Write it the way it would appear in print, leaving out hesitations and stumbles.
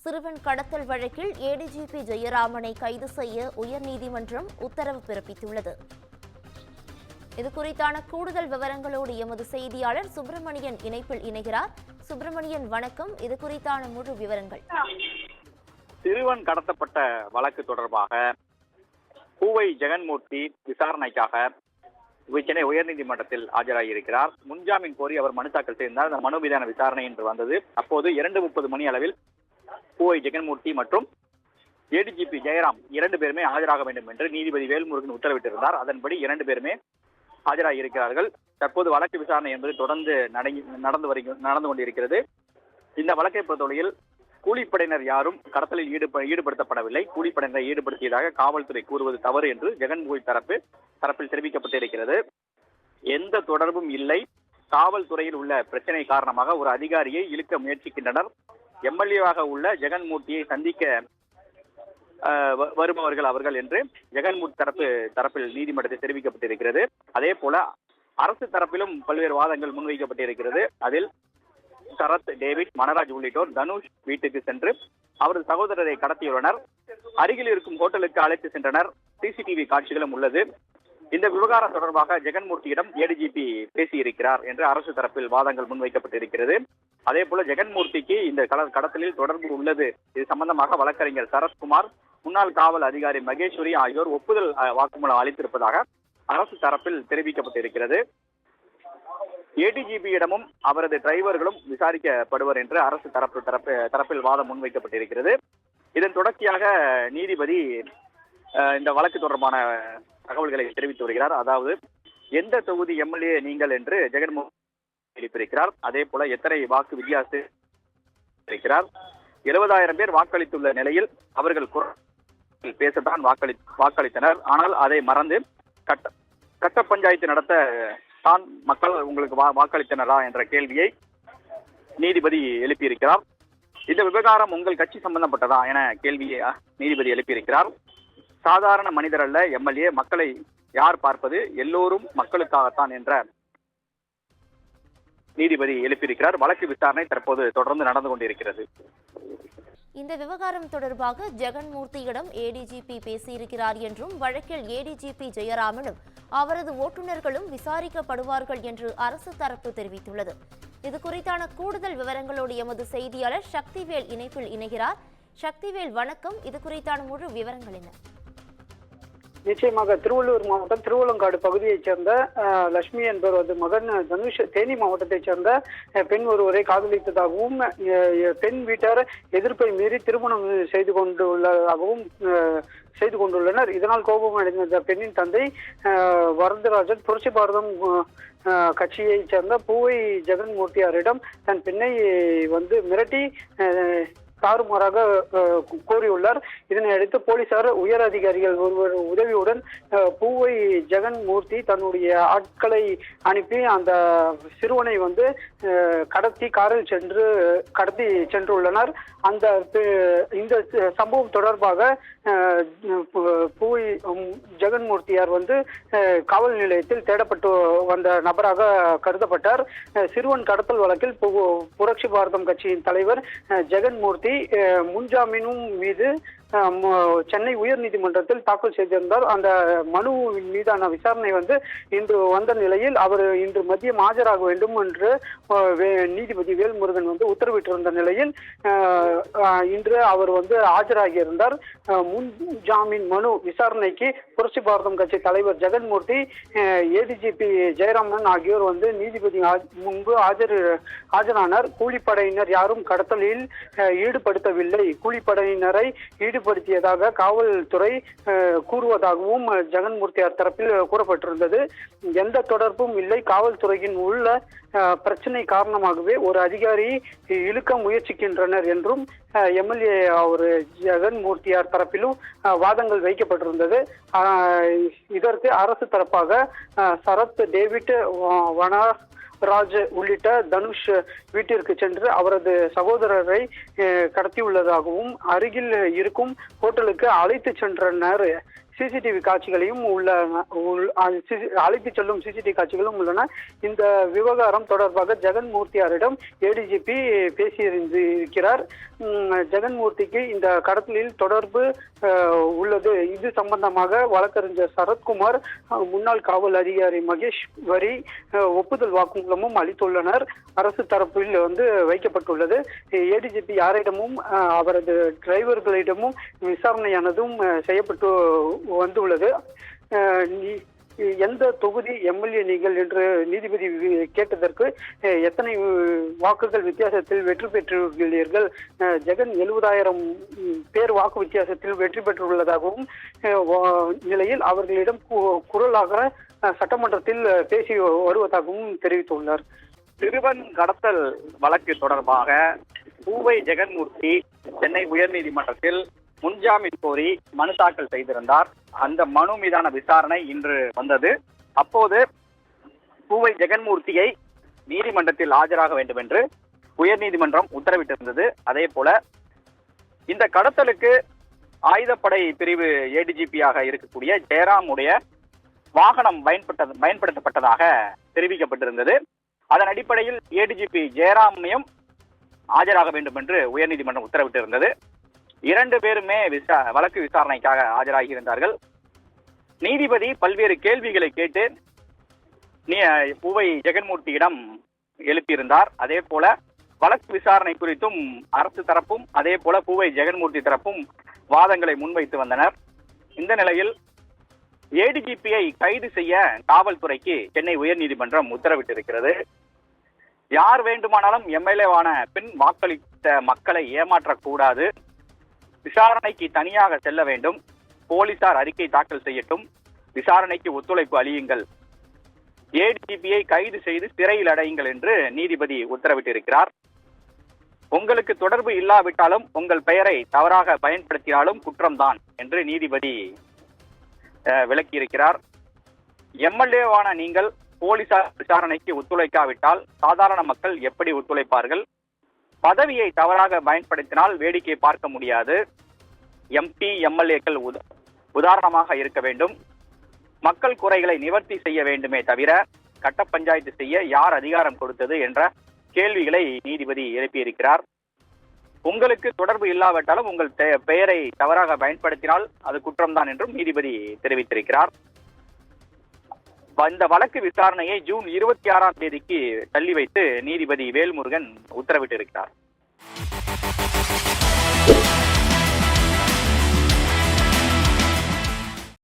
சிறுவன் கடத்தல் வழக்கில் ஏடிஜிபி ஜெயராமனை கைது செய்ய உயர்நீதிமன்றம் உத்தரவு பிறப்பித்துள்ளது. இதுகுறித்தான கூடுதல் விவரங்களோடு எமது செய்தியாளர் சுப்பிரமணியன் இணைப்பில் இணைகிறார். சுப்பிரமணியன், வணக்கம். இதுகுறித்தான முழு விவரங்கள். சிறுவன் கடத்தப்பட்ட வழக்கு தொடர்பாக பூவை ஜெகன்மூர்த்தி விசாரணைக்காக சென்னை உயர்நீதிமன்றத்தில் ஆஜராகியிருக்கிறார். முன்ஜாமீன் கோரி அவர் மனு தாக்கல் செய்திருந்தார். அந்த மனு மீதான விசாரணை என்று வந்தது. அப்போது 2:30 மணி அளவில் பூவை ஜெகன்மூர்த்தி மற்றும் ஏடிஜிபி ஜெயராம் 2 பேருமே ஆஜராக வேண்டும் என்று நீதிபதி வேல்முருகன் உத்தரவிட்டிருந்தார். அதன்படி 2 பேருமே ஆஜராகியிருக்கிறார்கள். தற்போது வழக்கு விசாரணை என்பது தொடர்ந்து நடந்து கொண்டிருக்கிறது. இந்த வழக்கை பொறுத்தவரையில் கூலிப்படையினர் யாரும் கடத்தலில் ஈடுபடுத்தப்படவில்லை. கூலிப்படையினரை ஈடுபடுத்தியதாக காவல்துறை கூறுவது தவறு என்று ஜெகன்மூர்த்தி தரப்பில் தெரிவிக்கப்பட்டிருக்கிறது. எந்த தொடர்பும் இல்லை. காவல்துறையில் உள்ள பிரச்சனை காரணமாக ஒரு அதிகாரியை இழுக்க முயற்சிக்கின்றனர். எம்எல்ஏவாக உள்ள ஜெகன்மூர்த்தியை சந்திக்க வருபவர்கள் அவர்கள் என்று ஜெகன்மூர்த்தி தரப்பில் நீதிமன்றத்தில் தெரிவிக்கப்பட்டிருக்கிறது. அதே போல அரசு தரப்பிலும் பல்வேறு வாதங்கள் முன்வைக்கப்பட்டிருக்கிறது. அதில் சரத், டேவிட், மனராஜ் உள்ளிட்டோர் தனுஷ் வீட்டுக்கு சென்று அவரது சகோதரரை கடத்தியுள்ளனர். அருகில் இருக்கும் ஹோட்டலுக்கு அழைத்து சென்றனர். சிசிடிவி காட்சிகளும் உள்ளது. இந்த விவகாரம் தொடர்பாக ஜெகன்மூர்த்தியிடம் ஏடிஜிபி பேசியிருக்கிறார் என்று அரசு தரப்பில் வாதங்கள் முன்வைக்கப்பட்டிருக்கிறது. அதே போல ஜெகன்மூர்த்திக்கு இந்த கடத்தலில் தொடர்பு உள்ளது. இது சம்பந்தமாக வழக்கறிஞர் சரத்குமார், முன்னாள் காவல் அதிகாரி மகேஸ்வரி ஆகியோர் ஒப்புதல் வாக்குமூலம் அளித்திருப்பதாக அரசு தரப்பில் தெரிவிக்கப்பட்டிருக்கிறது. ஏடிஜிபியிடமும் அவரது டிரைவர்களும் விசாரிக்கப்படுவர் என்று அரசு தரப்பில் வாதம் முன்வைக்கப்பட்டிருக்கிறது. இதன் தொடர்ச்சியாக நீதிபதி இந்த வழக்கு தொடர்பான தகவல்களை தெரிவித்து வருகிறார். அதாவது எந்த தொகுதி எம்எல்ஏ நீங்கள் என்று ஜெகன்மோகன் எழுப்பியிருக்கிறார். அதே போல எத்தனை வாக்கு வித்தியாசம் இருக்கிறார். 70,000 பேர் வாக்களித்துள்ள நிலையில் அவர்கள் பேசத்தான் வாக்களித்தனர். ஆனால் அதை மறந்து கட்ட பஞ்சாயத்து நடத்த தான் மக்கள் உங்களுக்கு வாக்களித்தனரா என்ற கேள்வியை நீதிபதி எழுப்பியிருக்கிறார். இந்த விவகாரம் உங்கள் கட்சி சம்பந்தப்பட்டதா என கேள்வியை நீதிபதி எழுப்பியிருக்கிறார். சாதாரண மனிதர் அல்ல எம்எல்ஏ, மக்களை யார் பார்ப்பது, எல்லோரும் மக்களுக்காகத்தான் என்ற நீதிபதி எழுப்பியிருக்கிறார். வழக்கு விசாரணை தற்போது தொடர்ந்து நடந்து கொண்டிருக்கிறது. இந்த விவகாரம் தொடர்பாக ஜெகன்மூர்த்தியிடம் ஏடிஜிபி பேசியிருக்கிறார் என்றும் வழக்கில் ஏடிஜிபி ஜெயராமனும் அவரது ஓட்டுநர்களும் விசாரிக்கப்படுவார்கள் என்று அரசு தரப்பு தெரிவித்துள்ளது. இது குறித்தான கூடுதல் விவரங்களோடு எமது செய்தியாளர் சக்திவேல் இணைப்பில் இணைகிறார். சக்திவேல், வணக்கம். இது குறித்தான முழு விவரங்கள் என்ன? நிச்சயமாக திருவள்ளூர் மாவட்டம் திருவள்ளங்காடு பகுதியைச் சேர்ந்த லட்சுமி என்பவரது மகன் தனுஷ் தேனி மாவட்டத்தைச் சேர்ந்த பெண் ஒருவரை காதலித்ததாகவும் பெண் வீட்டார் எதிர்ப்பை மீறி திருமணம் செய்து கொண்டுள்ளனர். இதனால் கோபம் அடைந்த பெண்ணின் தந்தை வரதராஜன் புரட்சி பாரதம் கட்சியைச் சேர்ந்த பூவை ஜெகன்மூர்த்தியாரிடம் தன் பெண்ணை மிரட்டி தாறுமாறாக கோரியுள்ளார். இதனை அடுத்து போலீசார் உயர் அதிகாரிகள் ஒருவர் உதவியுடன் பூவை ஜெகன்மூர்த்தி தன்னுடைய ஆட்களை அனுப்பி அந்த சிறுவனை காரில் கடத்தி சென்றுள்ளனர். இந்த சம்பவம் தொடர்பாக பூவை ஜெகன்மூர்த்தியார் காவல் நிலையத்தில் தேடப்பட்டு வந்த நபராக கருதப்பட்டார். சிறுவன் கடத்தல் வழக்கில் புரட்சி பாரதம் கட்சியின் தலைவர் ஜெகன்மூர்த்தி முன்ஜாமீனும் மீது சென்னை உயர்நீதிமன்றத்தில் தாக்கல் செய்திருந்தார். அந்த மனுவின் மீதான விசாரணை இன்று வந்த நிலையில் அவர் இன்று மதியம் ஆஜராக வேண்டும் என்று நீதிபதி வேல்முருகன் உத்தரவிட்டிருந்த நிலையில் இன்று அவர் ஆஜராகியிருந்தார். முன் ஜாமீன் மனு விசாரணைக்கு புரட்சி பாரதம் கட்சி தலைவர் ஜெகன்மூர்த்தி, ஏடிஜிபி ஜெயராமன் ஆகியோர் நீதிபதி முன்பு ஆஜரானார். கூலிப்படையினர் யாரும் கடத்தலில் ஈடுபடுத்தவில்லை. கூலிப்படையினரை ஈடுபடுத்தியதாக காவல்துறை கூறுவதாகவும் ஜெகன்மூர்த்தியார் தரப்பில் கூறப்பட்டிருந்தது. எந்த தொடர்பும் இல்லை. காவல்துறையின் உள்ள பிரச்சனை காரணமாகவே ஒரு அதிகாரி இழுக்க முயற்சிக்கின்றனர் என்றும் எம்எல்ஏ அவர் ஜெகன்மூர்த்தியார் தரப்பிலும் வாதங்கள் வைக்கப்பட்டிருந்தது. இதற்கு அரசு தரப்பாக சரத், டேவிட், ராஜ் உள்ளிட்ட தனுஷ் வீட்டிற்கு சென்று அவரது சகோதரரை கடத்தியுள்ளதாகவும் அருகில் இருக்கும் ஹோட்டலுக்கு அழைத்து சென்றனர் சிசிடிவி காட்சிகளையும் அழைத்து செல்லும் சிசிடிவி காட்சிகளும் உள்ளன. இந்த விவகாரம் தொடர்பாக ஜெகன்மூர்த்தியாரிடம் ஏடிஜிபி பேசியிருக்கிறார். ஜெகன்மூர்த்திக்கு இந்த கடத்தலில் தொடர்பு உள்ளது. இது சம்பந்தமாக வழக்கறிஞர் சரத்குமார், முன்னாள் காவல் அதிகாரி மகேஸ்வரி ஒப்புதல் வாக்குமூலமும் அளித்துள்ளனர். அரசு தரப்பில் வைக்கப்பட்டுள்ளது. ஏடிஜிபி யாரிடமும் அவரது டிரைவர்களிடமும் விசாரணையானதும் செய்யப்பட்டு வந்துள்ளது. எந்த தொகுதி எம்எல்ஏ நீங்கள் என்று நீதிபதி கேட்டதற்கு எத்தனை வாக்குகள் வித்தியாசத்தில் வெற்றி பெற்றுள்ளீர்கள், ஜெகன் 70,000 பேர் வாக்கு வித்தியாசத்தில் வெற்றி பெற்றுள்ளதாகவும் நிலையில் அவர்களிடம் குரலாக சட்டமன்றத்தில் பேசி வருவதாகவும் தெரிவித்துள்ளார். சிறுவன் கடத்தல் வழக்கு தொடர்பாக பூவை ஜெகன்மூர்த்தி சென்னை உயர்நீதிமன்றத்தில் முன்ஜாமீன் கோரி மனு தாக்கல் செய்திருந்தார். அந்த மனு மீதான விசாரணை இன்று வந்தது. அப்போது பூவை ஜெகன்மூர்த்தியை நீதிமன்றத்தில் ஆஜராக வேண்டும் என்று உயர்நீதிமன்றம் உத்தரவிட்டிருந்தது. அதே போல இந்த கடத்தலுக்கு ஆயுதப்படை பிரிவு ஏடிஜிபியாக இருக்கக்கூடிய ஜெயராமுடைய வாகனம் பயன்படுத்தப்பட்டதாக தெரிவிக்கப்பட்டிருந்தது. அதன் அடிப்படையில் ஏடிஜிபி ஜெயராமையும் ஆஜராக வேண்டும் என்று உயர்நீதிமன்றம் உத்தரவிட்டிருந்தது. 2 பேருமே வழக்கு விசாரணைக்காக ஆஜராகி இருந்தார்கள். நீதிபதி பல்வேறு கேள்விகளை கேட்டு பூவை ஜெகன்மூர்த்தியிடம் எழுப்பியிருந்தார். அதே போல வழக்கு விசாரணை குறித்தும் அரசு தரப்பும் அதே போல பூவை ஜெகன்மூர்த்தி தரப்பும் வாதங்களை முன்வைத்து வந்தனர். இந்த நிலையில் ஏடிஜிபியை கைது செய்ய காவல்துறைக்கு சென்னை உயர்நீதிமன்றம் உத்தரவிட்டிருக்கிறது. யார் வேண்டுமானாலும் எம்எல்ஏவான பின் வாக்களித்த மக்களை ஏமாற்றக்கூடாது, விசாரணைக்கு தனியாக செல்ல வேண்டும், போலீசார் அறிக்கை தாக்கல் செய்யட்டும், விசாரணைக்கு ஒத்துழைப்பு அளியுங்கள், ஏடிஜிபியை கைது செய்து சிறையில் அடையுங்கள் என்று நீதிபதி உத்தரவிட்டிருக்கிறார். உங்களுக்கு தொடர்பு இல்லாவிட்டாலும் உங்கள் பெயரை தவறாக பயன்படுத்தினாலும் குற்றம்தான் என்று நீதிபதி விளக்கியிருக்கிறார். எம்எல்ஏவான நீங்கள் போலீசார் விசாரணைக்கு ஒத்துழைக்காவிட்டால் சாதாரண மக்கள் எப்படி ஒத்துழைப்பார்கள்? பதவியை தவறாக பயன்படுத்தினால் வேடிக்கை பார்க்க முடியாது. எம்பி எம்எல்ஏக்கள் உதாரணமாக இருக்க வேண்டும். மக்கள் குறைகளை நிவர்த்தி செய்ய வேண்டுமே தவிர கட்ட பஞ்சாயத்து செய்ய யார் அதிகாரம் கொடுத்தது என்ற கேள்விகளை நீதிபதி எழுப்பியிருக்கிறார். உங்களுக்கு தொடர்பு இல்லாவிட்டாலும் உங்கள் பெயரை தவறாக பயன்படுத்தினால் அது குற்றம்தான் என்றும் நீதிபதி தெரிவித்திருக்கிறார். இந்த வழக்கு விசாரணையை ஜூன் 26ஆம் தேதிக்கு தள்ளி வைத்து நீதிபதி வேல்முருகன் உத்தரவிட்டிருக்கிறார்.